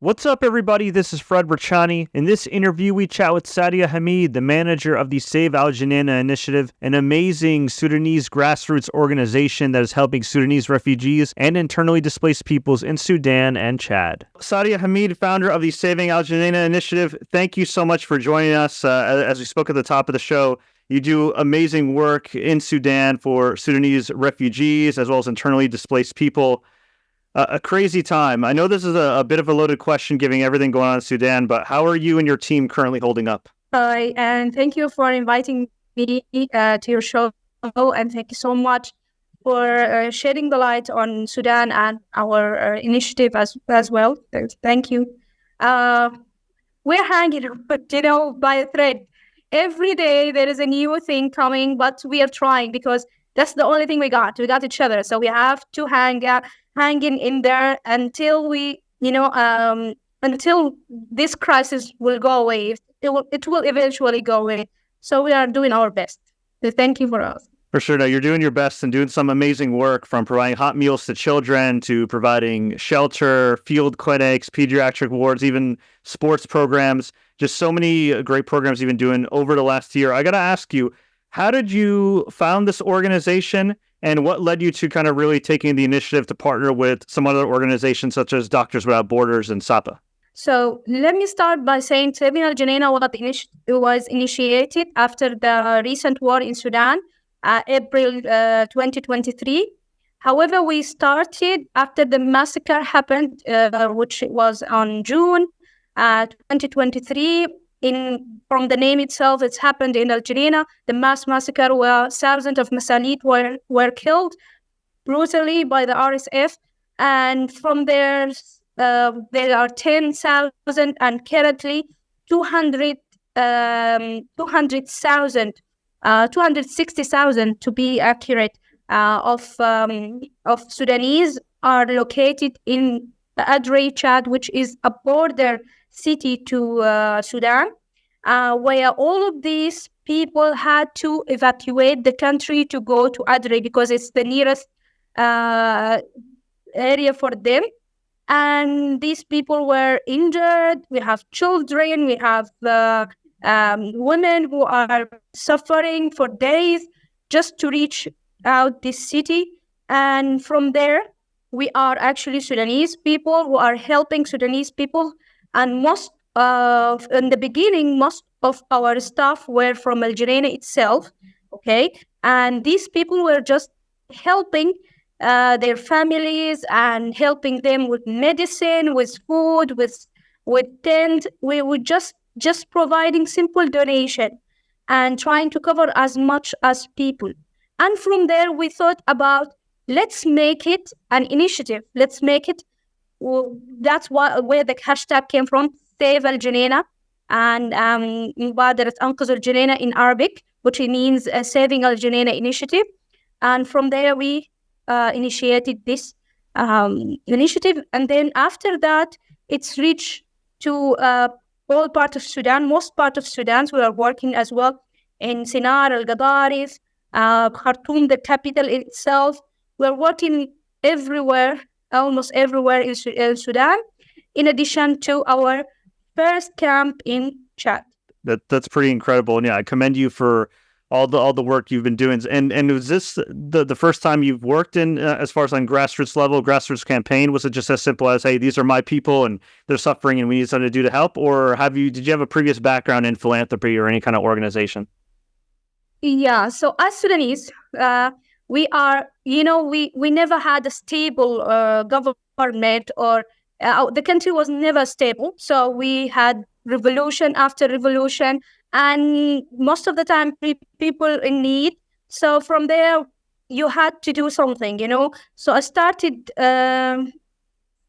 What's up, everybody? This is Fred Richani. In this interview, we chat with Sadeia Hamid, the manager of the Save AlGeneina Initiative, an amazing Sudanese grassroots organization that is helping Sudanese refugees and internally displaced peoples in Sudan and Chad. Sadeia Hamid, founder of the Saving AlGeneina Initiative, thank you so much for joining us. As we spoke at the top of the show, you do amazing work in Sudan for Sudanese refugees as well as internally displaced people. A crazy time. I know this is a bit of a loaded question given everything going on in Sudan, but how are you and your team currently holding up? Hi, and thank you for inviting me to your show, and thank you so much for shedding the light on Sudan and our initiative as well. Thank you. We're hanging, by a thread. Every day there is a new thing coming, but we are trying because that's the only thing we got. We got each other, so we have to hanging in there until until this crisis will go away. It will eventually go away. So we are doing our best. So thank you for us. For sure. No, you're doing your best and doing some amazing work, from providing hot meals to children to providing shelter, field clinics, pediatric wards, even sports programs. Just so many great programs you've been doing over the last year. I got to ask you, how did you found this organization, and what led you to kind of really taking the initiative to partner with some other organizations such as Doctors Without Borders and SAPA? So let me start by saying Saving AlGeneina was initiated after the recent war in Sudan, April 2023. However, we started after the massacre happened, which was on June 2023. From the name itself, it's happened in AlGeneina, the mass massacre where thousands of Masalit were killed brutally by the RSF. And from there are 10,000 and currently 260,000 to be accurate, of Sudanese are located in Adrey, Chad, which is a border city to Sudan, where all of these people had to evacuate the country to go to Adrey because it's the nearest area for them. And these people were injured. We have children. We have women who are suffering for days just to reach out this city. And from there, we are actually Sudanese people who are helping Sudanese people. And in the beginning, most of our staff were from AlGeneina itself, okay? And these people were just helping their families and helping them with medicine, with food, with tent. We were just providing simple donation and trying to cover as much as people. And from there, we thought about, let's make it an initiative. Let's make it. That's where the hashtag came from, Save AlGeneina, and مبادرة أنقذ الجنينة in Arabic, which means Saving AlGeneina Initiative. And from there, we initiated this initiative. And then after that, it's reached to all part of Sudan, most part of Sudan. We are working as well in Sinar, Al-Gadarif, Khartoum, the capital itself. We're working everywhere, almost everywhere in Sudan, in addition to our first camp in Chad. That's pretty incredible. And yeah, I commend you for all the work you've been doing. And was this the first time you've worked in, as far as on grassroots campaign? Was it just as simple as, hey, these are my people and they're suffering and we need something to do to help? Or did you have a previous background in philanthropy or any kind of organization? Yeah, so as Sudanese, we are, we never had a stable government, or the country was never stable. So we had revolution after revolution, and most of the time people in need. So from there, you had to do something, So I started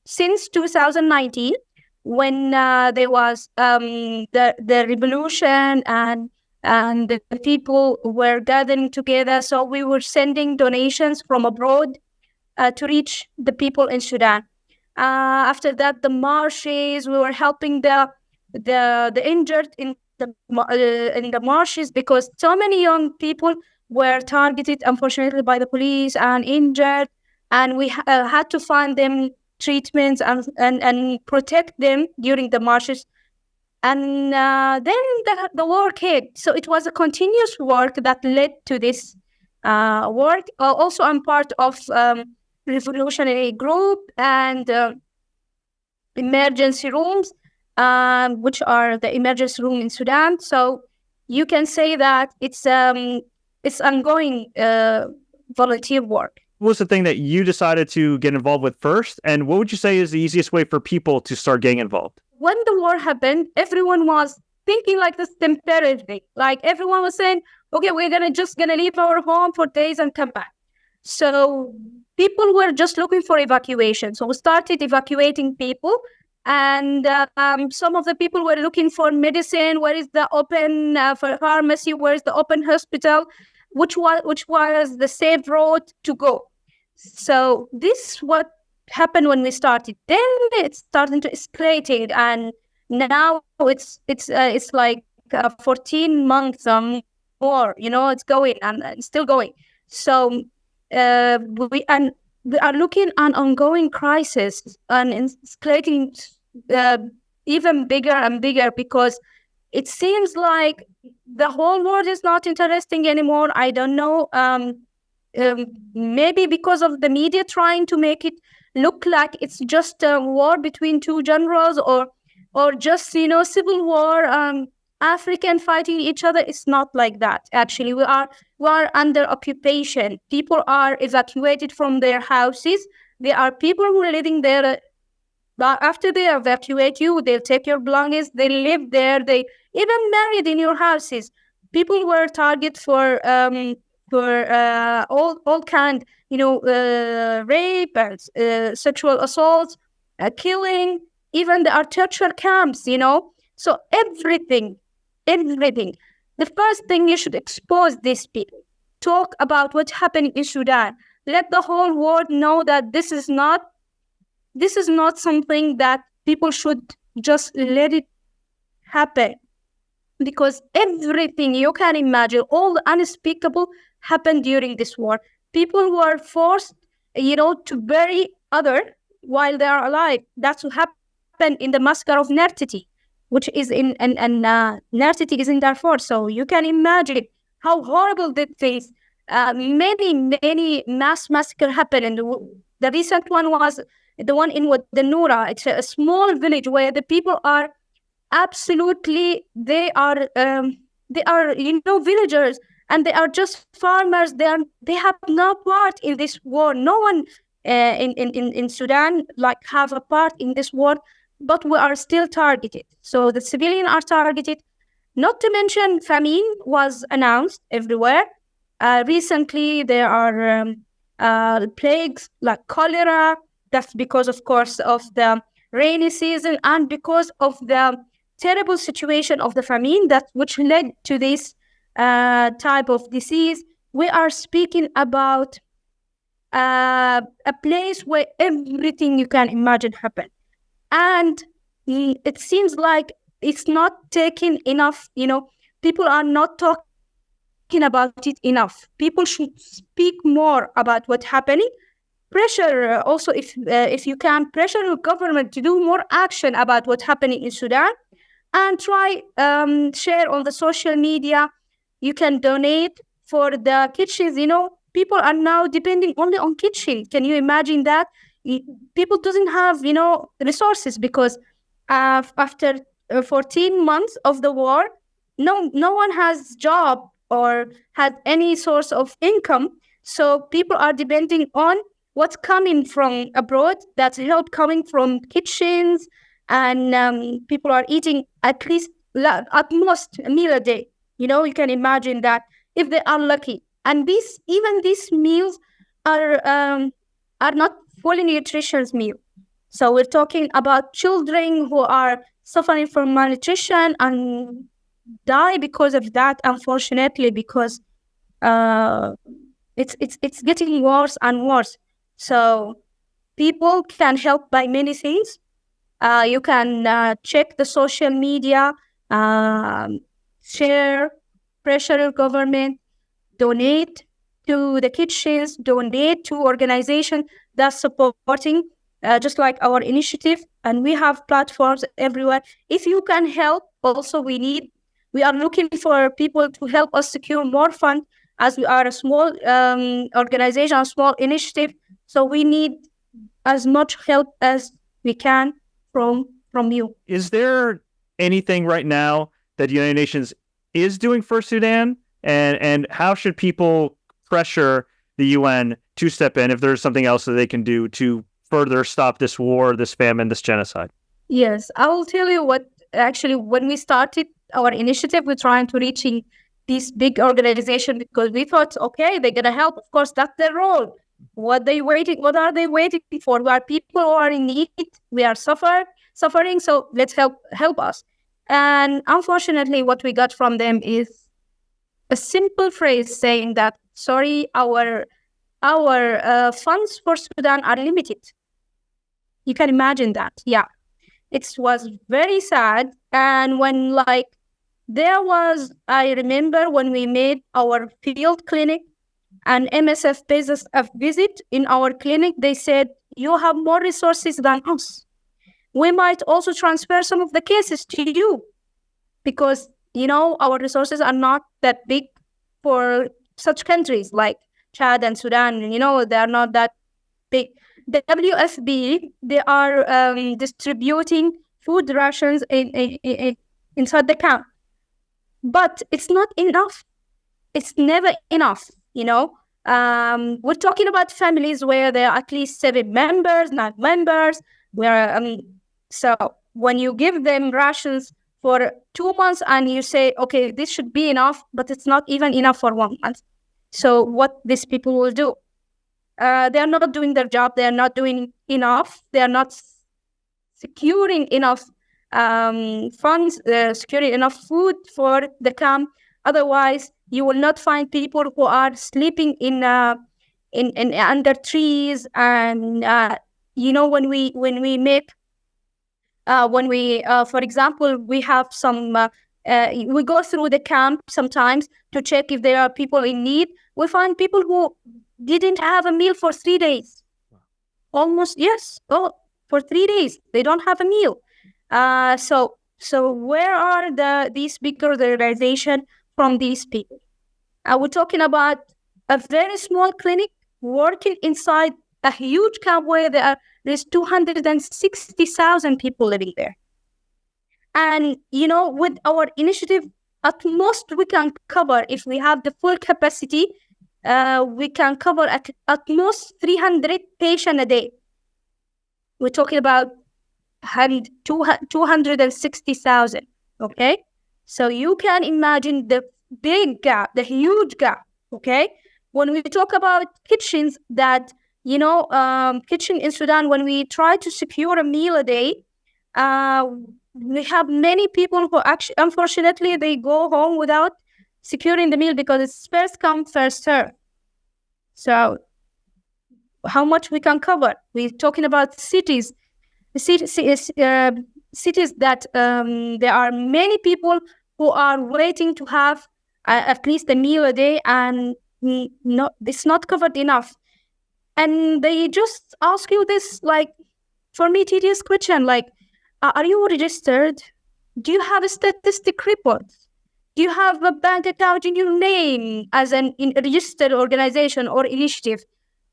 since 2019, when there was the revolution, and the people were gathering together. So we were sending donations from abroad to reach the people in Sudan. After that, the marshes, we were helping the injured in the marshes, because so many young people were targeted, unfortunately, by the police and injured. And we had to find them treatments and protect them during the marches. And then the war came. So it was a continuous work that led to this work. Also, I'm part of revolutionary group and emergency rooms, which are the emergency room in Sudan. So you can say that it's ongoing volunteer work. What was the thing that you decided to get involved with first? And what would you say is the easiest way for people to start getting involved? When the war happened, everyone was thinking like this temporarily. Like everyone was saying, okay, we're just gonna leave our home for days and come back. So people were just looking for evacuation. So we started evacuating people. And some of the people were looking for medicine. Where is the open for pharmacy? Where is the open hospital? Which was the safe road to go? So this what happened when we started. Then it's starting to escalating, and now it's like 14 months more. It's going and still going. So we are looking at ongoing crisis and escalating even bigger and bigger, because it seems like the whole world is not interesting anymore. I don't know. Maybe because of the media trying to make it look like it's just a war between two generals, or just civil war, African fighting each other. It's not like that. Actually, we are under occupation. People are evacuated from their houses. There are people who are living there. But after they evacuate you, they'll take your belongings. They live there. They even married in your houses. People were target for all kind, rape and sexual assaults, killing. Even there are torture camps. So everything. The first thing, you should expose these people. Talk about what's happening in Sudan. Let the whole world know that this is not something that people should just let it happen. Because everything you can imagine, all the unspeakable, happened during this war. People were forced, to bury other while they are alive. That's what happened in the massacre of Nertiti, which is in Nertiti is in Darfur. So you can imagine how horrible this is. Many mass massacre happened, and the recent one was the one in the Noura. It's a small village where the people are absolutely, they are villagers, and they are just farmers. They have no part in this war. No one in Sudan have a part in this war, but we are still targeted. So the civilians are targeted. Not to mention, famine was announced everywhere. Recently, there are plagues like cholera. That's because, of course, of the rainy season and because of the terrible situation of the famine which led to this type of disease. We are speaking about a place where everything you can imagine happened. And it seems like it's not taking enough, people are not talking about it enough. People should speak more about what's happening. Pressure also, if you can, pressure your government to do more action about what's happening in Sudan, and try share on the social media. You can donate for the kitchens. People are now depending only on kitchen. Can you imagine that? People doesn't have resources, because after 14 months of the war, no one has job or had any source of income. So people are depending on what's coming from abroad. That's help coming from kitchens, and people are eating at most a meal a day. You can imagine that if they are lucky. And these meals are not fully nutritious meal. So we're talking about children who are suffering from malnutrition and die because of that, unfortunately, because it's getting worse and worse. So people can help by many things. You can check the social media, share, pressure your government, donate to the kitchens, donate to organizations that's supporting just like our initiative, and we have platforms everywhere. If you can help, also we are looking for people to help us secure more funds, as we are a small organization, a small initiative. So we need as much help as we can from you. Is there anything right now that the United Nations is doing for Sudan? And how should people pressure the UN to step in if there's something else that they can do to further stop this war, this famine, this genocide? Yes, I will tell you what, actually, when we started our initiative, we're trying to reach this big organization because we thought, okay, they're going to help. Of course, that's their role. What are they waiting for? We are people who are in need. We are suffering. So let's help us. And unfortunately, what we got from them is a simple phrase saying that, sorry, our funds for Sudan are limited. You can imagine that. Yeah. It was very sad. And when I remember when we made our field clinic and MSF pays us a visit in our clinic, they said, you have more resources than us. We might also transfer some of the cases to you because, our resources are not that big for such countries like Chad and Sudan. They are not that big. The WFP, they are distributing food rations inside the camp. But it's not enough. It's never enough, We're talking about families where there are at least 7 members, 9 members. So when you give them rations for 2 months and you say, okay, this should be enough, but it's not even enough for 1 month. So what these people will do? They are not doing their job. They are not doing enough. They are not securing enough funds, securing enough food for the camp. Otherwise, you will not find people who are sleeping in under trees. And for example, we have some. We go through the camp sometimes to check if there are people in need. We find people who didn't have a meal for 3 days. Almost, yes. Oh, for 3 days they don't have a meal. So where are these big organizations from these people? We're talking about a very small clinic working inside a huge camp where there's 260,000 people living there. And, with our initiative, at most we can cover, if we have the full capacity, we can cover at most 300 patients a day. We're talking about 260,000, okay? So you can imagine the big gap, the huge gap, okay? When we talk about kitchens that, kitchen in Sudan, when we try to secure a meal a day, we have many people who actually, unfortunately, they go home without securing the meal because it's first come, first serve. So how much we can cover? We're talking about cities that there are many people who are waiting to have at least a meal a day, and it's not covered enough. And they just ask you this, for me, tedious question, are you registered? Do you have a statistic report? Do you have a bank account in your name as a registered organization or initiative?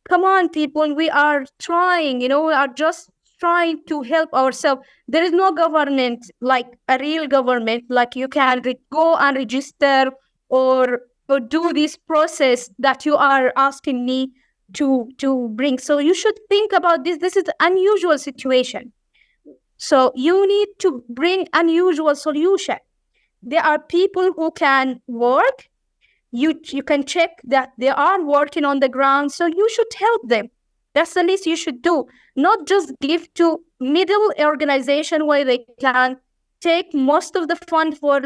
Come on, people, we are trying, we are just trying to help ourselves. There is no government, like a real government, like you can go and register or do this process that you are asking me to bring. So you should think about this. This is an unusual situation. So you need to bring unusual solution. There are people who can work. You can check that they are working on the ground. So you should help them. That's the least you should do. Not just give to middle organization where they can take most of the fund for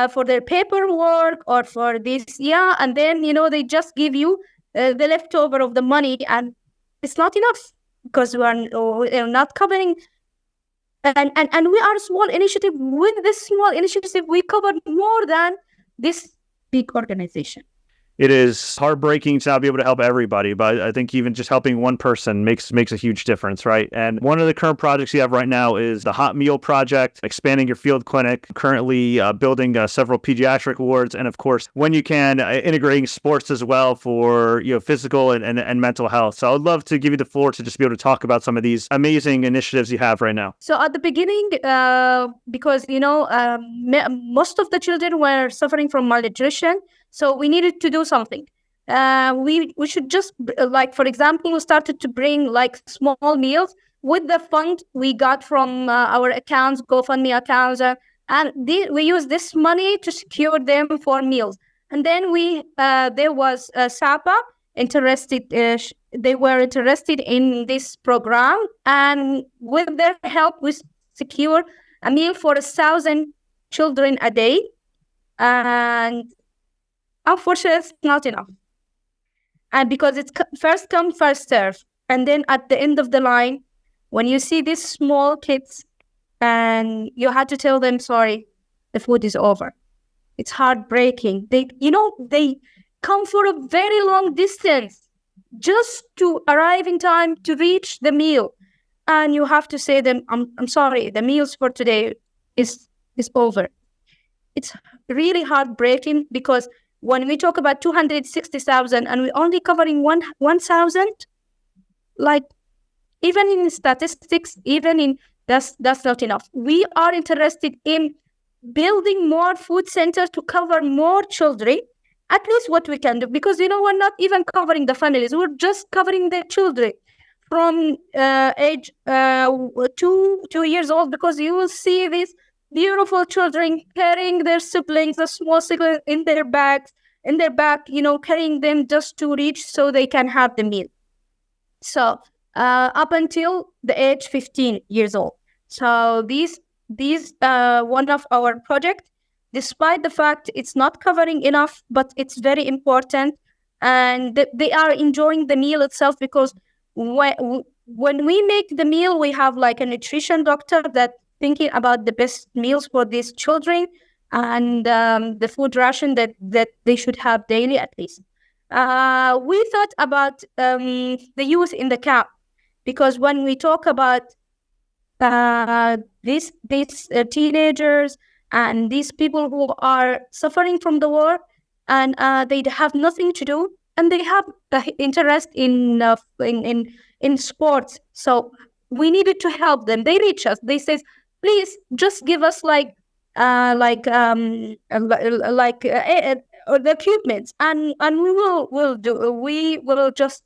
for their paperwork or for this. Yeah. And then, they just give you the leftover of the money, and it's not enough because we are not covering. And we are a small initiative. With this small initiative, we cover more than this big organization. It is heartbreaking to not be able to help everybody, but I think even just helping one person makes a huge difference, right? And one of the current projects you have right now is the Hot Meal Project, expanding your field clinic, currently building several pediatric wards, and of course, when you can, integrating sports as well for physical and mental health. So I'd love to give you the floor to just be able to talk about some of these amazing initiatives you have right now. So at the beginning, because most of the children were suffering from malnutrition, so we needed to do something. We should just, like, for example, we started to bring like small meals with the fund we got from our accounts, GoFundMe accounts, and we use this money to secure them for meals. And then there was SAPA interested. They were interested in this program, and with their help, we secure a meal for 1,000 children a day. And unfortunately, it's not enough. And because it's first come, first serve. And then at the end of the line, when you see these small kids and you had to tell them, sorry, the food is over. It's heartbreaking. They come for a very long distance just to arrive in time to reach the meal. And you have to say them, I'm sorry, the meals for today is over. It's really heartbreaking because when we talk about 260,000 and we're only covering 1,000, like, even in statistics, that's not enough. We are interested in building more food centers to cover more children, at least what we can do, because we're not even covering the families, we're just covering the children from age 2 years old, because you will see these beautiful children carrying their siblings, a small sibling in their back, carrying them just to reach so they can have the meal. So up until the age 15 years old. So these one of our project, despite the fact it's not covering enough, but it's very important, and they are enjoying the meal itself, because when we make the meal, we have like a nutrition doctor that thinking about the best meals for these children, and the food ration that they should have daily at least. We thought about the youth in the camp, because when we talk about these teenagers and these people who are suffering from the war, and they have nothing to do, and they have interest in sports. So we needed to help them. They reach us. They say, please just give us the equipment, and we will just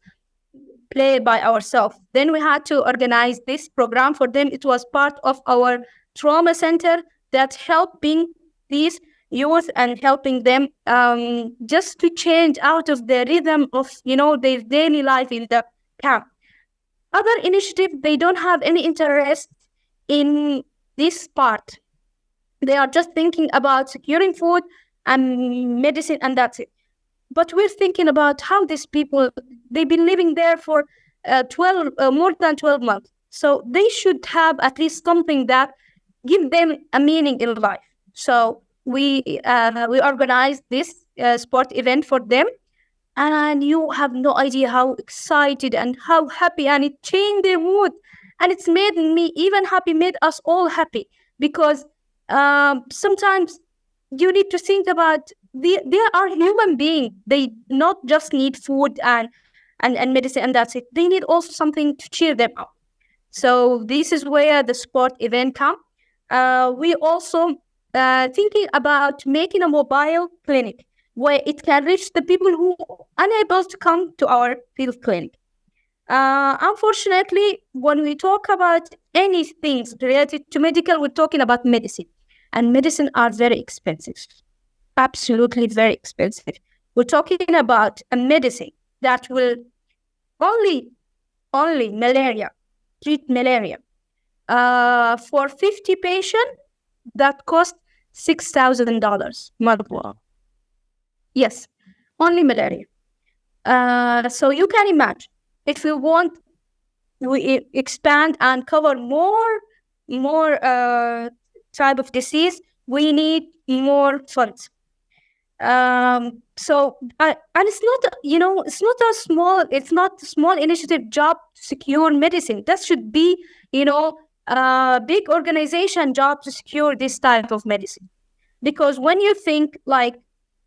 play by ourselves. Then we had to organize this program for them. It was part of our trauma center that helping these youth and helping them just to change out of the rhythm of their daily life in the camp. Other initiatives, they don't have any interest in this part. They are just thinking about securing food and medicine, and that's it. But we're thinking about how these people, they've been living there for more than 12 months. So they should have at least something that give them a meaning in life. So we organized this sport event for them, and you have no idea how excited and how happy, and it changed their mood, and it's made me even happy, made us all happy, because sometimes you need to think about they are human beings. They not just need food and medicine, and that's it. They need also something to cheer them up. So this is where the sport event come. We also thinking about making a mobile clinic where it can reach the people who are unable to come to our field clinic. Unfortunately, when we talk about any things related to medical, we're talking about medicine, and medicine are very expensive, absolutely very expensive. We're talking about a medicine that will only malaria, treat malaria. For 50 patients, that cost $6,000. Wow. Yes, only malaria. So you can imagine, if we want, we expand and cover more type of disease, we need more funds. And it's not, it's not a small initiative job to secure medicine. That should be, a big organization job to secure this type of medicine. Because when you think like,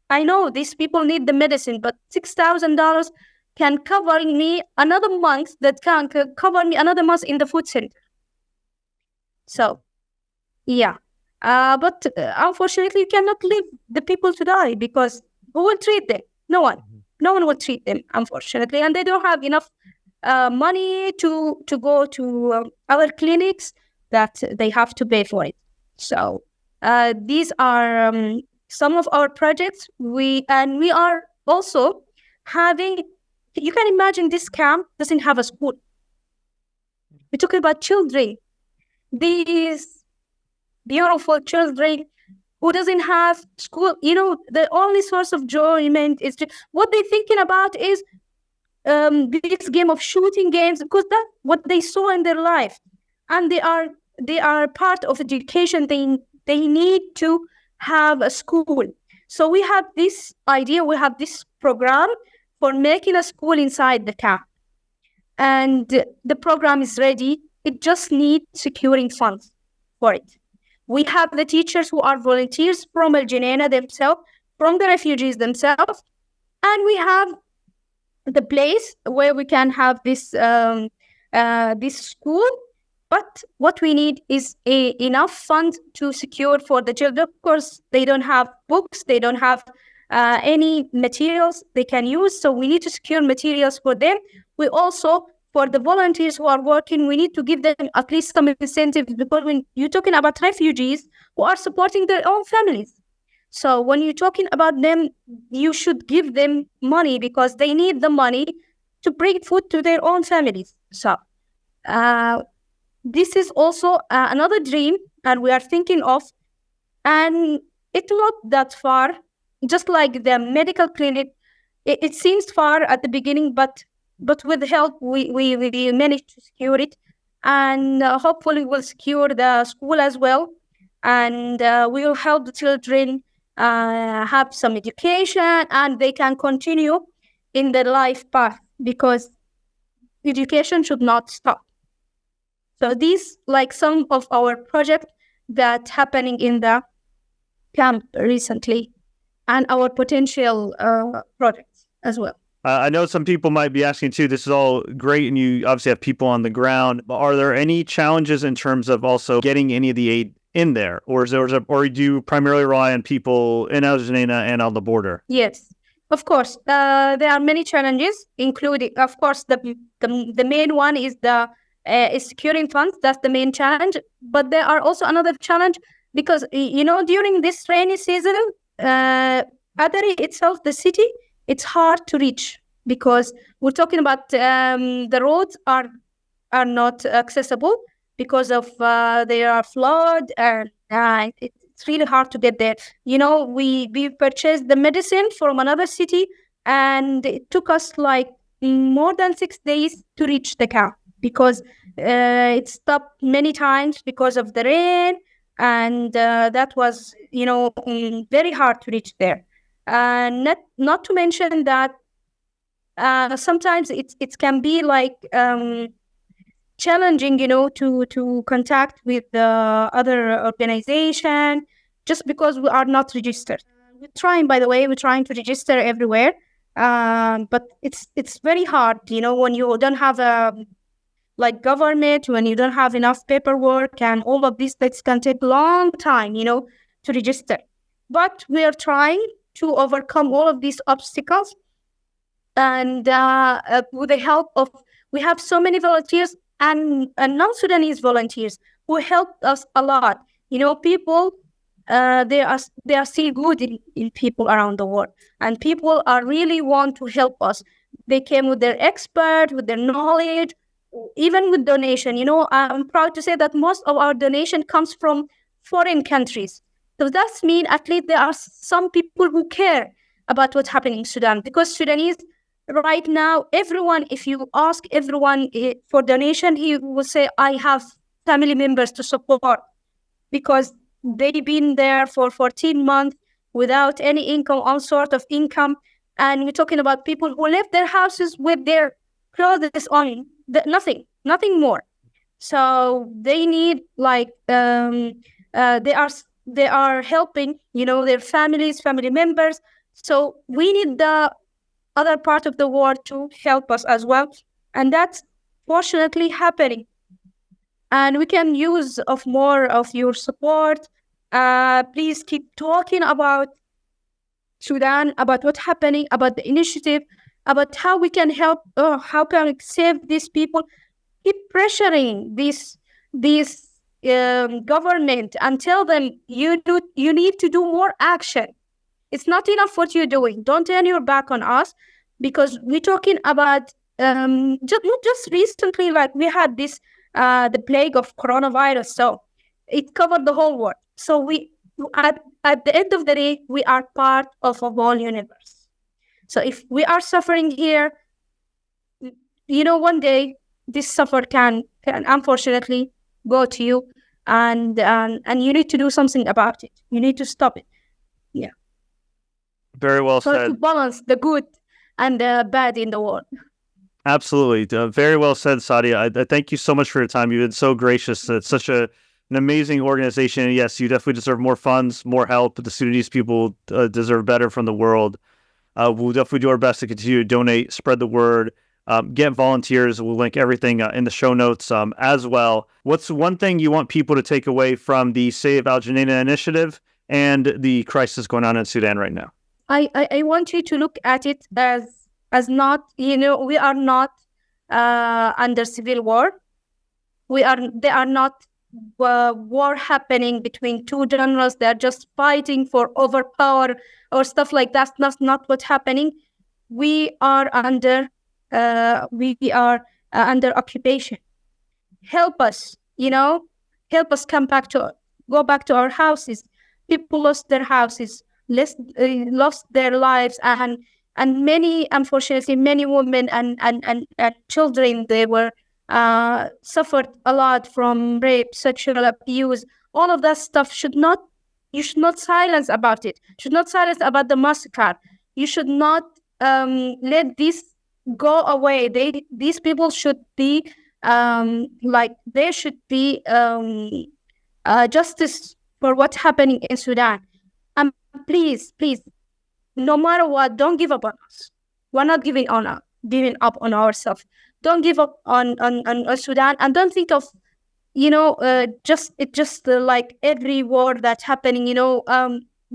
I know these people need the medicine, but $6,000 can cover me another month, that can cover me another month in the food center. So, yeah. But unfortunately, you cannot leave the people to die, because who will treat them? No one. No one will treat them, unfortunately. And they don't have enough money to go to other clinics that they have to pay for it. So these are some of our projects. We are also having, you can imagine this camp doesn't have a school. We're talking about children. These beautiful children who doesn't have school, the only source of enjoyment is what they're thinking about is this game of shooting games, because that's what they saw in their life, and they are part of education. They need to have a school. So we have this idea, we have this program for making a school inside the camp, and the program is ready. It just needs securing funds for it. We have the teachers who are volunteers from AlGeneina themselves, from the refugees themselves, and we have the place where we can have this school. But what we need is enough funds to secure for the children. Of course, they don't have books, they don't have any materials they can use, so we need to secure materials for them. We also, for the volunteers who are working, we need to give them at least some incentives, because when you're talking about refugees who are supporting their own families, so when you're talking about them, you should give them money, because they need the money to bring food to their own families. So this is also another dream, and we are thinking of, and it's not that far, just like the medical clinic. It seems far at the beginning, but with help, we managed to secure it, and hopefully we'll secure the school as well, and we will help the children have some education, and they can continue in their life path, because education should not stop. So these like some of our projects that happening in the camp recently, and our potential projects as well. I know some people might be asking too, this is all great and you obviously have people on the ground, but are there any challenges in terms of also getting any of the aid in there? Or do you primarily rely on people in AlGeneina and on the border? Yes, of course. There are many challenges, including, of course, the main one is is securing funds. That's the main challenge. But there are also another challenge, because, during this rainy season, Adari itself, the city, it's hard to reach, because we're talking about the roads are not accessible because of there are flood, and it's really hard to get there. We purchased the medicine from another city, and it took us like more than 6 days to reach the camp, because it stopped many times because of the rain, and that was very hard to reach there. Not to mention that sometimes it can be like challenging, to contact with the other organization, just because we are not registered. We're trying to register everywhere, but it's very hard, when you don't have a government, when you don't have enough paperwork and all of these things can take a long time, to register. But we are trying to overcome all of these obstacles, and with the help of, we have so many volunteers and non-Sudanese volunteers who helped us a lot. People, they are still good in people around the world, and people are really want to help us. They came with their expert, with their knowledge, even with donation. I'm proud to say that most of our donation comes from foreign countries. So that means at least there are some people who care about what's happening in Sudan, because Sudanese right now, everyone, if you ask everyone for donation, he will say, I have family members to support, because they've been there for 14 months without any income, all sort of income. And we're talking about people who left their houses with their clothes on, nothing more. So they need they are helping, their family members. So we need the other part of the world to help us as well, and that's fortunately happening. And we can use of more of your support. Please keep talking about Sudan, about what's happening, about the initiative, about how we can help, how can we save these people. Keep pressuring this government and tell them you need to do more action. It's not enough what you're doing. Don't turn your back on us, because we're talking about not just recently, like we had this the plague of coronavirus, so it covered the whole world. So we at the end of the day, we are part of a whole universe. So if we are suffering here, one day this suffer can unfortunately go to you, and you need to do something about it. You need to stop it. Yeah. Very well said. To balance the good and the bad in the world. Absolutely. Very well said, Sadeia. I thank you so much for your time. You've been so gracious. It's such an amazing organization. And yes, you definitely deserve more funds, more help. The Sudanese people deserve better from the world. We'll definitely do our best to continue to donate, spread the word, get volunteers. We'll link everything in the show notes as well. What's one thing you want people to take away from the Save AlGeneina Initiative and the crisis going on in Sudan right now? I want you to look at it as not, we are not under civil war. They are not war happening between two generals. They're just fighting for overpower or stuff like that. That's not what's happening. We are under under occupation. Help us, help us go back to our houses. People lost their houses, lost their lives, and many, unfortunately, many women and children, they were suffered a lot from rape, sexual abuse. All of that stuff you should not silence about it. Should not silence about the massacre. You should not let this go away. These people should be there should be justice for what's happening in Sudan. And please, no matter what, don't give up on us. We're not giving up on ourselves. Don't give up on Sudan, and don't think of just like every war that's happening. We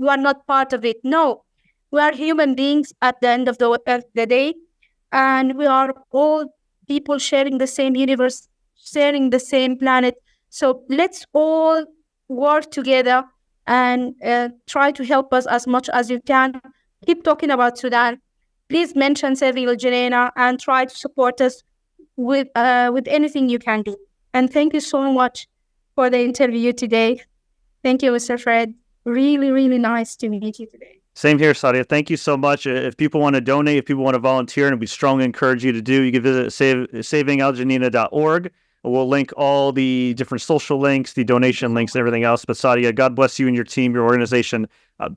are not part of it. No, we are human beings at the end of the day, and we are all people sharing the same universe, sharing the same planet. So let's all work together and try to help us as much as you can. Keep talking about Sudan. Please mention Save AlGeneina and try to support us with anything you can do. And thank you so much for the interview today. Thank you, Mr. Fred. Really, really nice to meet you today. Same here, Sadeia. Thank you so much. If people want to donate, if people want to volunteer, and we strongly encourage you to do, you can visit savingalgeneina.org. We'll link all the different social links, the donation links, and everything else. But Sadeia, God bless you and your team, your organization.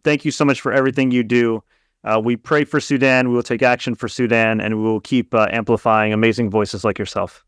Thank you so much for everything you do. We pray for Sudan. We will take action for Sudan, and we will keep amplifying amazing voices like yourself.